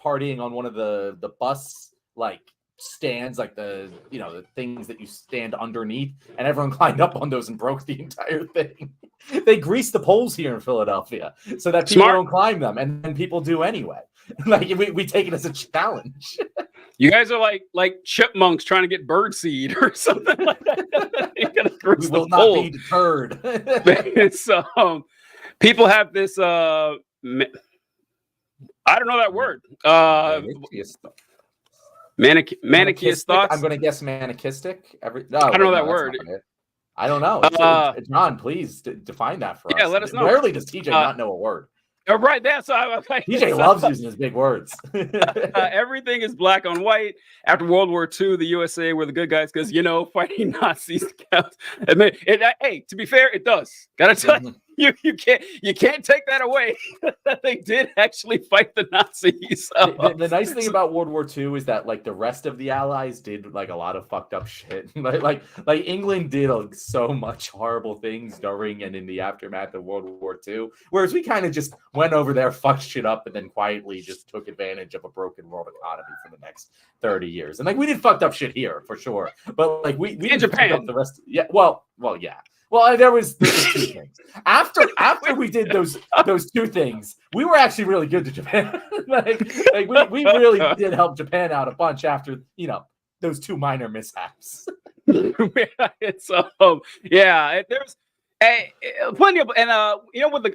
partying on one of the bus like stands, like the things that you stand underneath, and everyone climbed up on those and broke the entire thing. They grease the poles here in Philadelphia so that people don't climb them, and then people do anyway. Like we take it as a challenge. You guys are like chipmunks trying to get birdseed or something like that. We will not be deterred. It's, people have this I don't know that word. Manichaeist thoughts. I'm going to guess manichistic. I don't know that word. I don't know. John, please define that for us. Yeah, let us know. Rarely does TJ not know a word. Right, that's TJ loves using his big words. Everything is black on white. After World War II, the USA were the good guys because fighting Nazis counts. Hey, to be fair, it does. Gotta tell you, you can't take that away. That they did actually fight the Nazis. The nice thing about World War II is that like the rest of the Allies did like a lot of fucked up shit. like England did so much horrible things during and in the aftermath of World War II, whereas we kind of just went over there, fucked shit up, and then quietly just took advantage of a broken world economy for the next 30 years. And like we did fucked up shit here for sure, but like we in Japan, fuck up the rest. Yeah, well, well, yeah. Well, there was two things. After we did those two things, we were actually really good to Japan. like we really did help Japan out a bunch after, those two minor mishaps. It's there's plenty of, and with the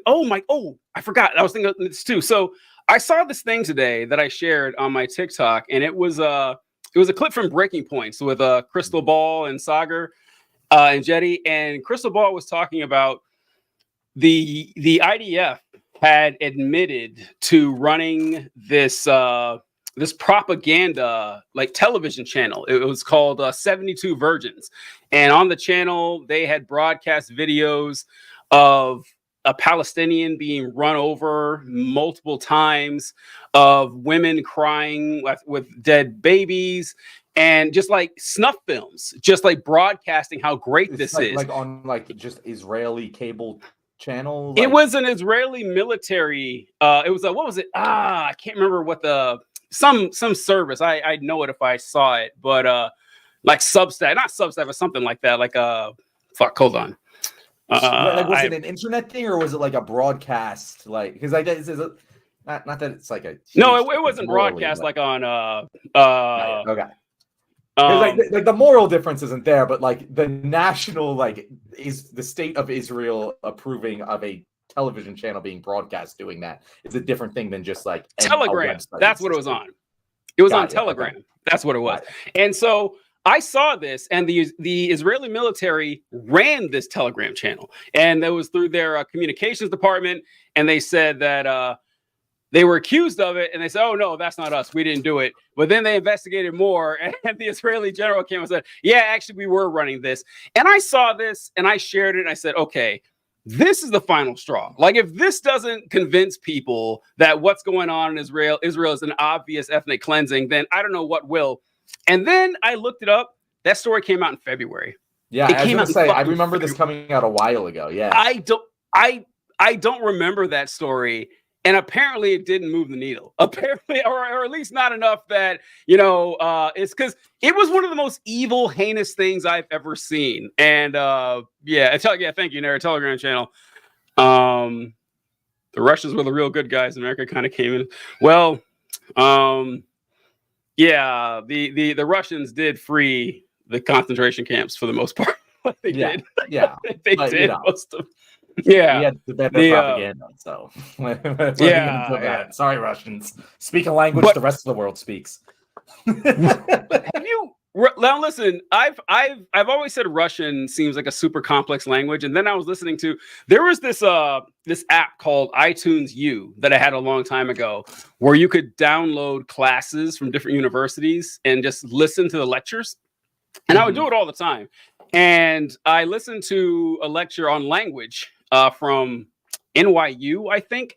I forgot, I was thinking of this too. So I saw this thing today that I shared on my TikTok, and it was a clip from Breaking Points with Crystal Ball and Sagar and Jetty, and Crystal Ball was talking about the IDF had admitted to running this this propaganda like television channel. It was called 72 Virgins, and on the channel they had broadcast videos of a Palestinian being run over multiple times, of women crying with dead babies, and just like snuff films, just like broadcasting how great this is. Like on like just Israeli cable channel. It was an Israeli military. It was what was it? I can't remember what some service. I'd know it if I saw it, but like Substack, not Substack, but something like that. Like hold on. Was it an internet thing or was it like a broadcast? Like, because I guess it's not that it's like a no, it wasn't broadcast like on okay. Like the moral difference isn't there, but like the national is the state of Israel approving of a television channel being broadcast doing that is a different thing than just like Telegram. That's what it was on. It was on Telegram. Okay. That's what it was. And so I saw this, and the Israeli military ran this Telegram channel, and that was through their communications department, and they said that they were accused of it, and they said, "Oh no, that's not us. We didn't do it." But then they investigated more, and the Israeli general came and said, "Yeah, actually, we were running this." And I saw this, and I shared it, and I said, "Okay, this is the final straw. Like, if this doesn't convince people that what's going on in Israel is an obvious ethnic cleansing, then I don't know what will." And then I looked it up. That story came out in February. Yeah, I remember this coming out a while ago. Yeah, I don't remember that story. And apparently it didn't move the needle. Apparently, or at least not enough that, it's because it was one of the most evil, heinous things I've ever seen. And thank you, Nara, Telegram channel. The Russians were the real good guys. America kind of came in. Well, the Russians did free the concentration camps for the most part. They did. Yeah. they did most of them. Yeah, we had the propaganda. So sorry, Russians. Speak a language the rest of the world speaks. Have you now? Listen, I've always said Russian seems like a super complex language, and then I was listening to there was this app called iTunes U that I had a long time ago, where you could download classes from different universities and just listen to the lectures, and I would do it all the time. And I listened to a lecture on language from NYU, I think.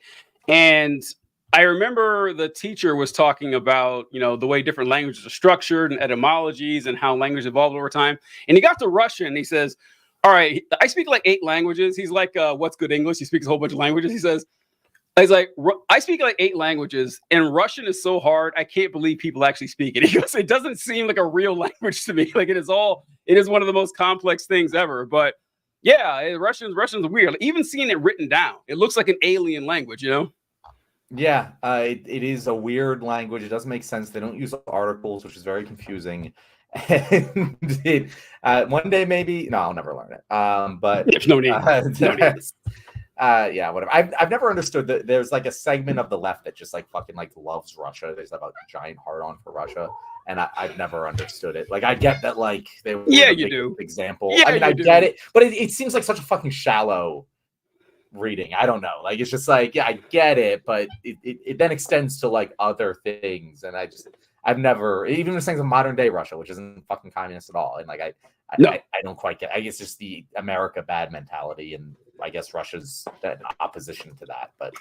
And I remember the teacher was talking about, the way different languages are structured and etymologies and how language evolved over time. And he got to Russian and he says, "All right, I speak like 8 languages." He's like, "What's good English?" He speaks a whole bunch of languages. He says, "I speak like 8 languages, and Russian is so hard, I can't believe people actually speak it." He goes, "It doesn't seem like a real language to me. Like it is one of the most complex things ever." But yeah, Russian's weird. Even seeing it written down, it looks like an alien language, Yeah, it is a weird language. It doesn't make sense. They don't use articles, which is very confusing. And one day maybe, no, I'll never learn it. But there's no need. Whatever. I've never understood that there's like a segment of the left that just fucking loves Russia. There's like a giant heart on for Russia. And I've never understood it. Like, I get that, they were you do. Example. Yeah, I mean, I get it, but it seems like such a fucking shallow reading. I don't know. It's just I get it, but it then extends to other things. And I've never, even the things of modern day Russia, which isn't fucking communist at all. And I don't quite get, I guess just the America bad mentality. And I guess Russia's in opposition to that, but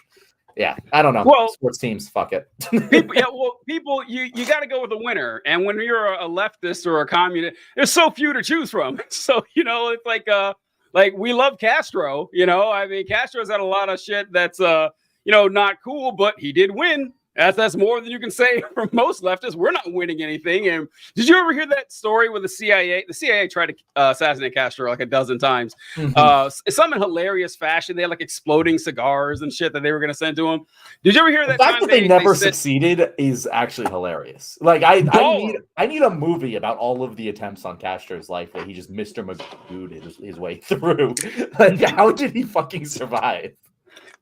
yeah, I don't know. Well, sports teams, fuck it. People, you got to go with the winner. And when you're a leftist or a communist, there's so few to choose from. So, it's like we love Castro, I mean, Castro's had a lot of shit that's, not cool, but he did win. That's more than you can say for most leftists. We're not winning anything. And did you ever hear that story with the CIA? The CIA tried to assassinate Castro like a dozen times. Some in hilarious fashion. They had like exploding cigars and shit that they were going to send to him. Did you ever hear The that? fact that they never succeeded is actually hilarious. Like I need a movie about all of the attempts on Castro's life where he just Mr. Magoo'd his way through. Like, how did he fucking survive?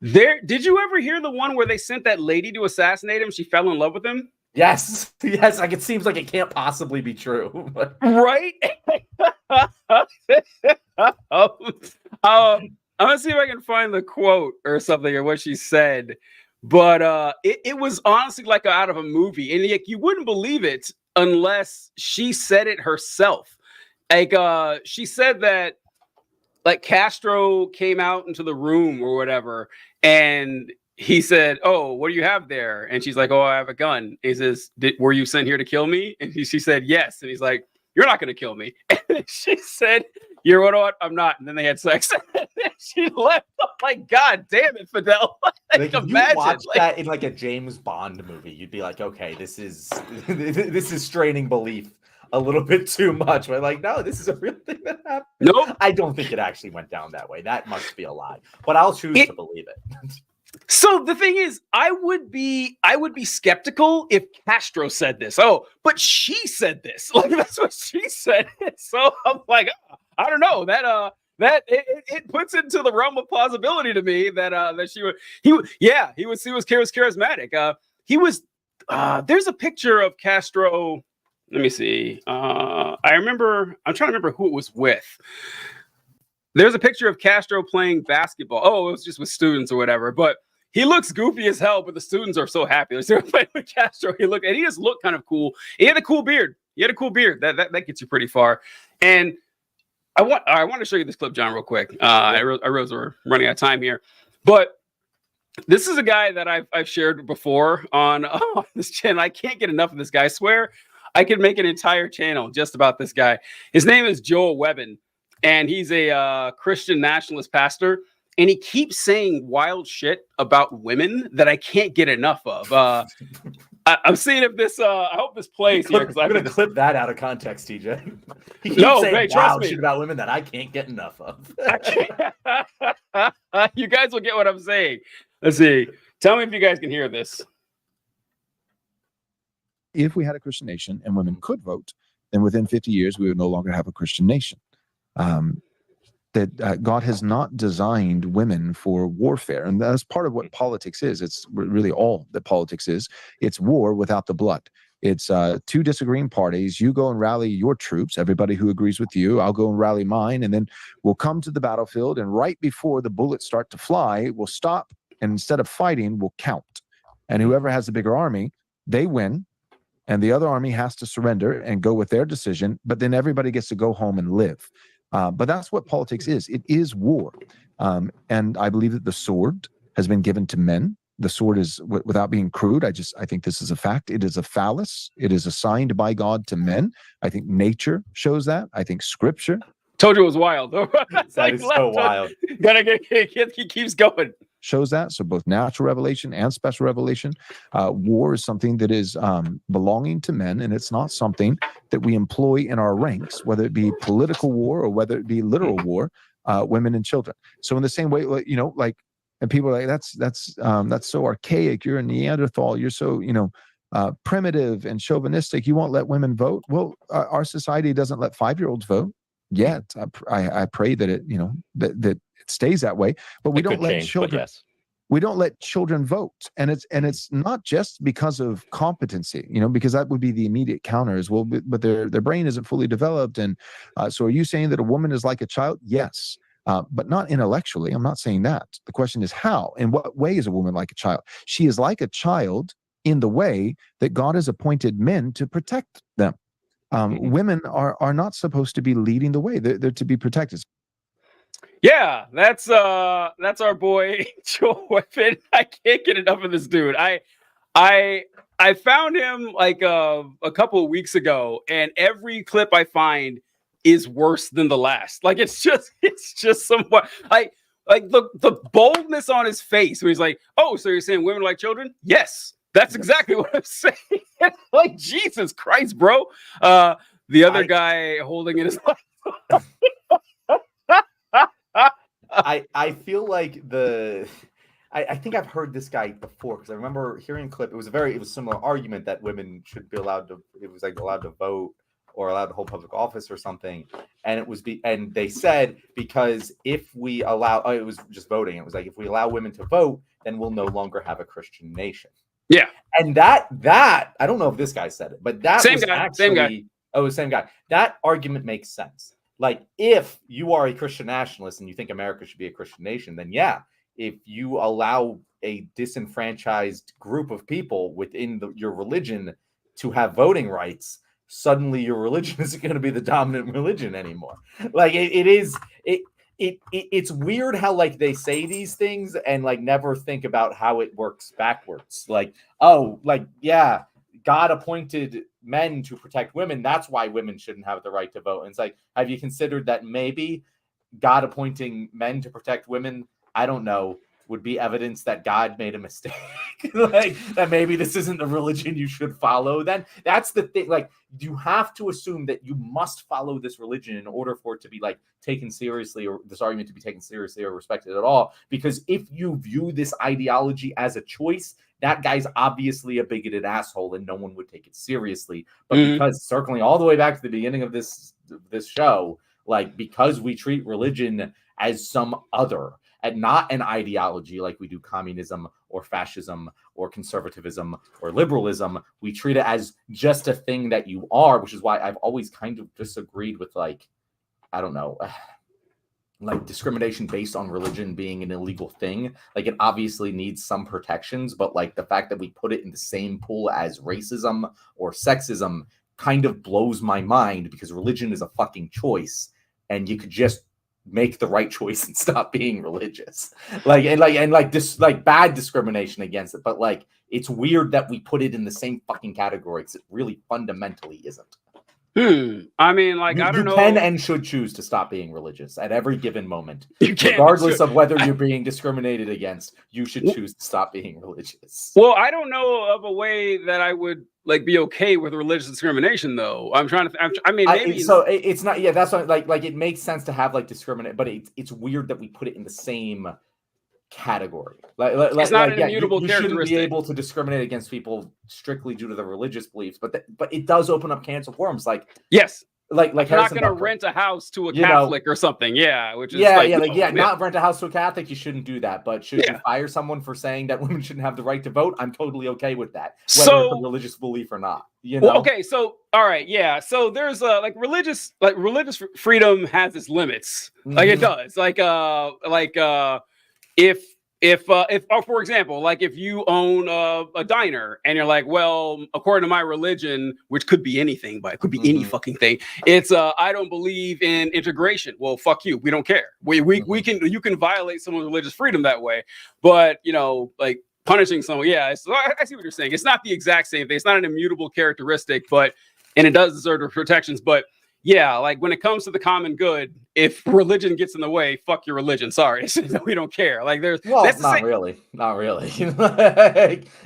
Did you ever hear the one where they sent that lady to assassinate him? She fell in love with him. Yes. Like it seems like it can't possibly be true, right? I'm gonna see if I can find the quote or something or what she said, but it was honestly like out of a movie, and like, you wouldn't believe it unless she said it herself. Like she said that like Castro came out into the room or whatever, and he said, "Oh, what do you have there?" And she's like, "Oh, I have a gun." He says, "Were you sent here to kill me?" And she said, "Yes." And he's like, "You're not going to kill me." And she said, "You know what? I'm not." And then they had sex. She left. I'm like, God damn it, Fidel! Like, if you watch that in like a James Bond movie, you'd be like, okay, this is straining belief a little bit too much. But like, no, this is a real thing that happened. Nope. I don't think it actually went down that way. That must be a lie. But I'll choose to believe it. So the thing is, I would be skeptical if Castro said this. Oh, but she said this. Like, that's what she said. So I'm like, I don't know. That it puts into the realm of plausibility to me that he was charismatic. He was there's a picture of Castro. Let me see. I'm trying to remember who it was with. There's a picture of Castro playing basketball. Oh, it was just with students or whatever. But he looks goofy as hell, but the students are so happy. They're playing with Castro. He just looked kind of cool. He had a cool beard. That gets you pretty far. And I want to show you this clip, John, real quick. I realize we're running out of time here. But this is a guy that I've shared before on this channel. I can't get enough of this guy. I swear I could make an entire channel just about this guy. His name is Joel Webbin. And he's a Christian nationalist pastor, and he keeps saying wild shit about women that I can't get enough of. I'm seeing if this. I hope this plays here because I'm going to clip that out of context, TJ. He keeps no, saying trust wild me. Shit about women that I can't get enough of. You guys will get what I'm saying. Let's see. Tell me if you guys can hear this. If we had a Christian nation and women could vote, then within 50 years we would no longer have a Christian nation. That God has not designed women for warfare, and that's part of what politics is. It's really all that politics is. It's war without the blood. It's two disagreeing parties. You go and rally your troops, everybody who agrees with you. I'll go and rally mine, and then we'll come to the battlefield, and right before the bullets start to fly, we'll stop, and instead of fighting, we'll count. And whoever has the bigger army, they win, and the other army has to surrender and go with their decision, but then everybody gets to go home and live. But that's what politics is. It is war. And I believe that the sword has been given to men. The sword is, without being crude, I think this is a fact. It is a phallus. It is assigned by God to men. I think nature shows that. I think scripture. Told you it was wild. That is so wild. He keeps going. Shows that. So both natural revelation and special revelation. War is something that is belonging to men, and it's not something that we employ in our ranks, whether it be political war or whether it be literal war, women and children. So in the same way, and people are like, that's so archaic. You're a Neanderthal. You're so, primitive and chauvinistic. You won't let women vote. Well, our society doesn't let 5-year-olds vote yet. I pray that it, that it stays that way, but we don't let children. Yes. We don't let children vote, and it's not just because of competency, because that would be the immediate counter as well. But their brain isn't fully developed, and so are you saying that a woman is like a child? Yes, but not intellectually. I'm not saying that. The question is how. In what way is a woman like a child? She is like a child in the way that God has appointed men to protect them. Women are not supposed to be leading the way. They're to be protected. Yeah, that's our boy Joel Webbin. I can't get enough of this dude. I found him like a couple of weeks ago, and every clip I find is worse than the last. Like it's just somewhat like the boldness on his face when he's like, "Oh, so you're saying women like children?" Yes. That's Yes. exactly what I'm saying. Like, Jesus Christ, bro. The other guy holding it is like, I feel like I think I've heard this guy before because I remember hearing a clip. It was a similar argument that women should be allowed to. It was like allowed to vote or allowed to hold public office or something. And and they said because if we allow, it was just voting. It was like if we allow women to vote, then we'll no longer have a Christian nation. yeah. And that I don't know if this guy said it, but that Same was guy, actually same guy. Oh, the same guy. That argument makes sense. Like if you are a Christian nationalist and you think America should be a Christian nation, then yeah, if you allow a disenfranchised group of people within your religion to have voting rights, suddenly your religion isn't going to be the dominant religion anymore. Like it's weird how like they say these things and like never think about how it works backwards. Like, oh, like, yeah, God appointed men to protect women. That's why women shouldn't have the right to vote. And it's like, have you considered that maybe God appointing men to protect women, I don't know, would be evidence that God made a mistake? Like that maybe this isn't the religion you should follow. Then that's the thing. Like you have to assume that you must follow this religion in order for it to be like taken seriously, or this argument to be taken seriously or respected at all. Because if you view this ideology as a choice, that guy's obviously a bigoted asshole and no one would take it seriously. But because circling all the way back to the beginning of this show, like because we treat religion as some other and not an ideology like we do communism or fascism or conservatism or liberalism, we treat it as just a thing that you are, which is why I've always kind of disagreed with like, I don't know, like discrimination based on religion being an illegal thing. Like it obviously needs some protections, but like the fact that we put it in the same pool as racism or sexism kind of blows my mind because religion is a fucking choice and you could just make the right choice and stop being religious. This like bad discrimination against it. But like it's weird that we put it in the same fucking category because it really fundamentally isn't. I mean, like, I don't know. You can and should choose to stop being religious at every given moment. You can, regardless of whether you're being discriminated against, you should choose to stop being religious. Well, I don't know of a way that I would like be okay with religious discrimination, though. I'm trying to. I mean, maybe it's not. Yeah, that's what, like it makes sense to have like discriminate, but it's weird that we put it in the same category. It's not an immutable you characteristic. shouldn't be able to discriminate against people strictly due to their religious beliefs, but it does open up cans of worms. Like yes, like you're not going to rent a house to a Catholic or something. Yeah, which is not rent a house to a Catholic. You shouldn't do that. But should you fire someone for saying that women shouldn't have the right to vote? I'm totally okay with that, whether it's a religious belief or not. You know? Well, okay, so all right, yeah. So there's religious freedom has its limits. Like it does. If for example, like if you own a diner and you're like, well, according to my religion, which could be anything, but it could be any fucking thing. It's I don't believe in integration. Well, fuck you. We don't care. You can violate someone's religious freedom that way, but you know, like punishing someone. Yeah, so I see what you're saying. It's not the exact same thing. It's not an immutable characteristic, and it does deserve the protections, but. Yeah, like when it comes to the common good, if religion gets in the way, fuck your religion. Sorry, we don't care. Like not really.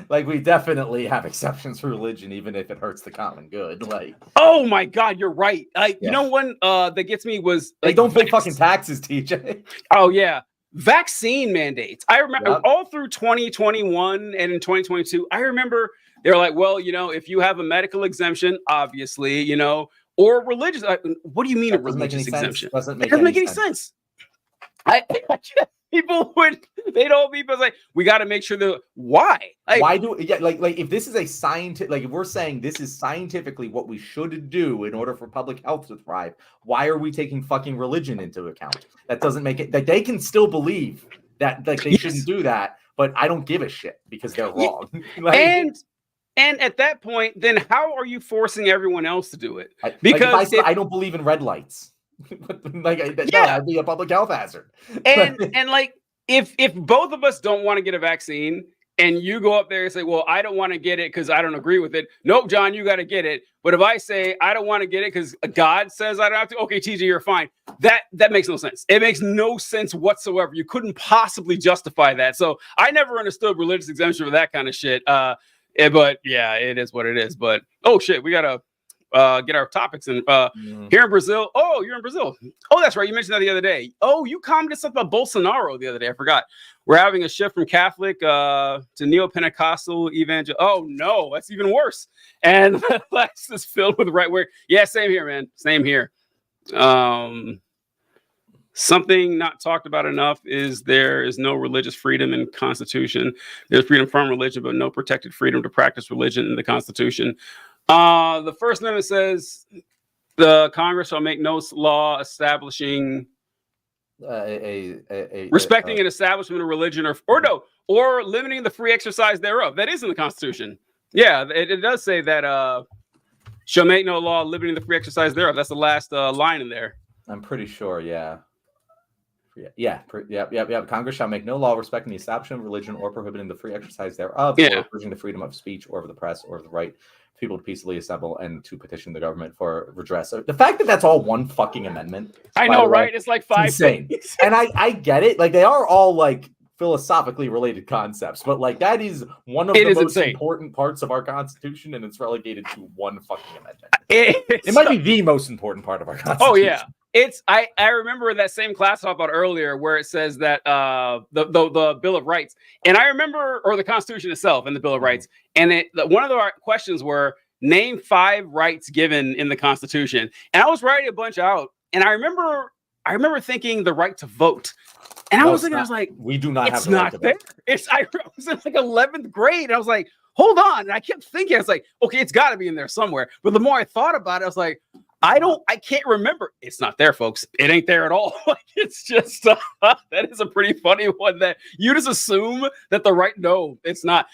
like we definitely have exceptions for religion, even if it hurts the common good. Like, oh my god, you're right. You know one that gets me was like, don't pay fucking taxes, TJ. Oh yeah, vaccine mandates. I remember all through 2021 and in 2022. I remember they're like, well, you know, if you have a medical exemption, obviously, you know. Or religious? What do you mean a religious exemption? It doesn't make any sense. People say we got to make sure that why? Like if this is a scientific, like if we're saying this is scientifically what we should do in order for public health to thrive, why are we taking fucking religion into account? That doesn't make it. Like they can still believe that like they shouldn't do that, but I don't give a shit because they're wrong. And at that point, then how are you forcing everyone else to do it? Because I don't believe in red lights. I'd be a public health hazard. And like if both of us don't want to get a vaccine and you go up there and say, well, I don't want to get it because I don't agree with it. Nope, John, you got to get it. But if I say I don't want to get it because God says I don't have to, okay, TJ, you're fine. That makes no sense. It makes no sense whatsoever. You couldn't possibly justify that. So I never understood religious exemption for that kind of shit. But yeah, it is what it is. But oh shit, we gotta get our topics in. Here in Brazil. Oh, you're in Brazil. Oh, that's right. You mentioned that the other day. Oh, you commented something about Bolsonaro the other day. I forgot. We're having a shift from Catholic to neo-Pentecostal evangel. Oh no, that's even worse. And the class is filled with right wing. Yeah, same here, man. Same here. Something not talked about enough is there is no religious freedom in Constitution. There's freedom from religion, but no protected freedom to practice religion in the Constitution. The First Amendment says the Congress shall make no law establishing respecting an establishment of religion or limiting the free exercise thereof. That is in the Constitution. Yeah, it does say that shall make no law limiting the free exercise thereof. That's the last line in there. I'm pretty sure. Yeah. Congress shall make no law respecting the establishment of religion or prohibiting the free exercise thereof, or urging the freedom of speech or of the press or of the right of people to peacefully assemble and to petition the government for redress. So the fact that that's all one fucking amendment. I know, right? It's like 5 insane. And I get it. Like they are all like philosophically related concepts, but like that is one of the most important parts of our Constitution, and it's relegated to one fucking amendment. It might be the most important part of our Constitution. Oh yeah. I remember that same class I talked about earlier where it says that the Bill of Rights, and I remember, or the Constitution itself and the Bill of Rights, and one of the questions were name 5 rights given in the Constitution, and I was writing a bunch out, and I remember thinking the right to vote, and I was thinking, I was like, we do not have it's not there. I was in like 11th grade, and I was like, hold on, and I kept thinking, I was like, okay, it's got to be in there somewhere, but the more I thought about it, I was like, I can't remember. It's not there, folks. It ain't there at all. Like it's just that is a pretty funny one that you just assume that the right. No, it's not.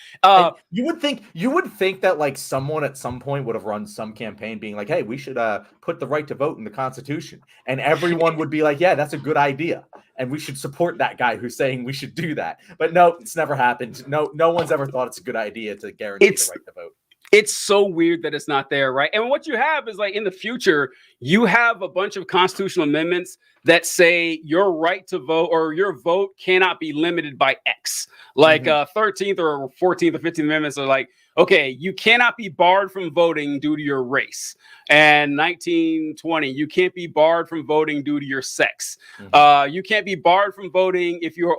You would think that like someone at some point would have run some campaign being like, hey, we should put the right to vote in the Constitution, and everyone would be like, yeah, that's a good idea, and we should support that guy who's saying we should do that. But no, it's never happened. No one's ever thought it's a good idea to guarantee the right to vote. It's so weird that it's not there, right? And what you have is like in the future, you have a bunch of constitutional amendments that say your right to vote or your vote cannot be limited by X. Like 13th or 14th or 15th amendments are like, okay, you cannot be barred from voting due to your race. And 1920, you can't be barred from voting due to your sex. You can't be barred from voting if you're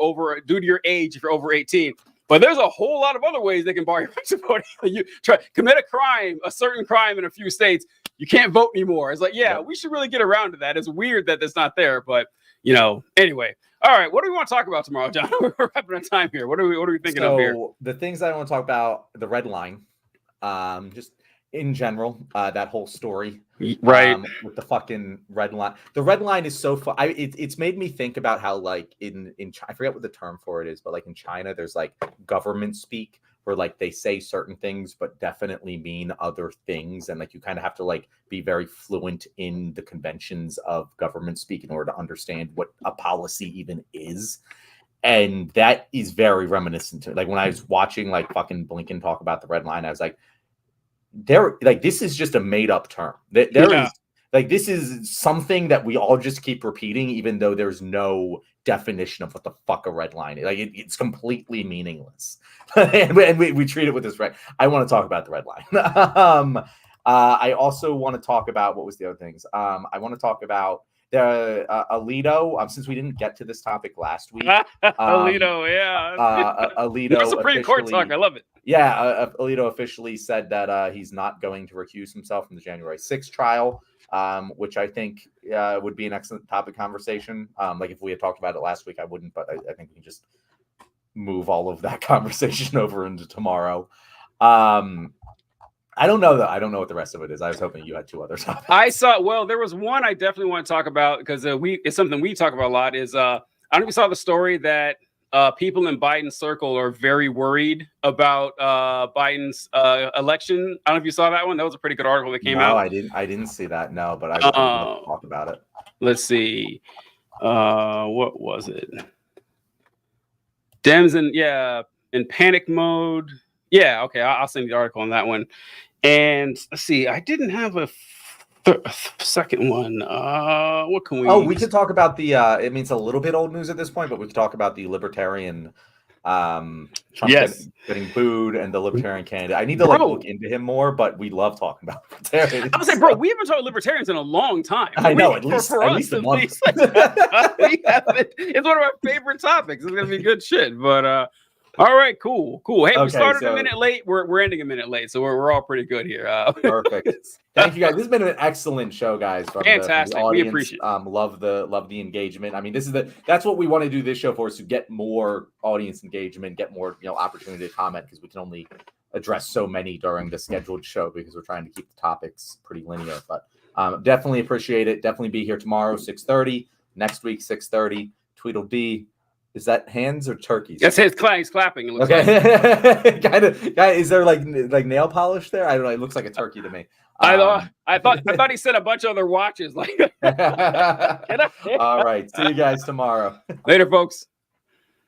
due to your age, if you're over 18. But there's a whole lot of other ways they can bar your right to voting. You commit a certain crime in a few states, you can't vote anymore. It's like, we should really get around to that. It's weird that it's not there, but anyway. All right, what do we want to talk about tomorrow, John? We're wrapping up time here. What are we thinking of here? The things I want to talk about, the red line, just in general, that whole story, right? With the fucking red line. The red line is so fun. It's made me think about how like in I forget what the term for it is, but like in China, there's like government speak where like they say certain things but definitely mean other things, and like you kind of have to like be very fluent in the conventions of government speak in order to understand what a policy even is. And that is very reminiscent to like when I was watching like fucking Blinken talk about the red line, I was like, this is just a made up term. Is like this is something that we all just keep repeating, even though there's no definition of what the fuck a red line is. Like it's completely meaningless, and we treat it with this right. I want to talk about the red line. I also want to talk about what was the other things. I want to talk about the Alito. Since we didn't get to this topic last week, Alito, Alito, Supreme Court talk. I love it. Yeah, Alito officially said that he's not going to recuse himself from the January 6th trial, which I think would be an excellent topic conversation. Like if we had talked about it last week, I wouldn't, but I think we can just move all of that conversation over into tomorrow. I don't know I don't know what the rest of it is. I was hoping you had 2 other topics. There was one I definitely want to talk about because it's something we talk about a lot. Is I don't know if you saw the story that people in Biden's circle are very worried about Biden's election. I don't know if you saw that one. That was a pretty good article that came out. No, I didn't see that. No, but I want to talk about it. Let's see. What was it? Dems in panic mode. Yeah, okay. I'll send you the article on that one. And let's see. I didn't have a second one. What can we? Oh, we could talk about the. It's a little bit old news at this point, but we could talk about the libertarian Trump Yes. getting booed and the libertarian candidate. I need to like Bro. look into him more, but we love talking about libertarians. I was like, bro, we haven't talked libertarians in a long time. I know, We- at least for at us, least a at month. least, we haven't. It's one of our favorite topics. It's gonna be good shit. But all right, cool. Hey, we Okay, started so- a minute late. We're ending a minute late, so we're all pretty good here. Perfect. Thank you guys. This has been an excellent show, guys. From Fantastic. The We audience. appreciate it. Love the engagement. I mean, that's what we want to do this show for, is to get more audience engagement, get more opportunity to comment, because we can only address so many during the scheduled show because we're trying to keep the topics pretty linear. But definitely appreciate it. Definitely be here tomorrow 6:30. Next week 6:30. Tweedledee. Is that hands or turkeys? That's his he's clapping. It looks like. Okay. Guy, is there like nail polish there? I don't know. It looks like a turkey to me. I thought he said a bunch of other watches. Like, get up. All right. See you guys tomorrow. Later, folks.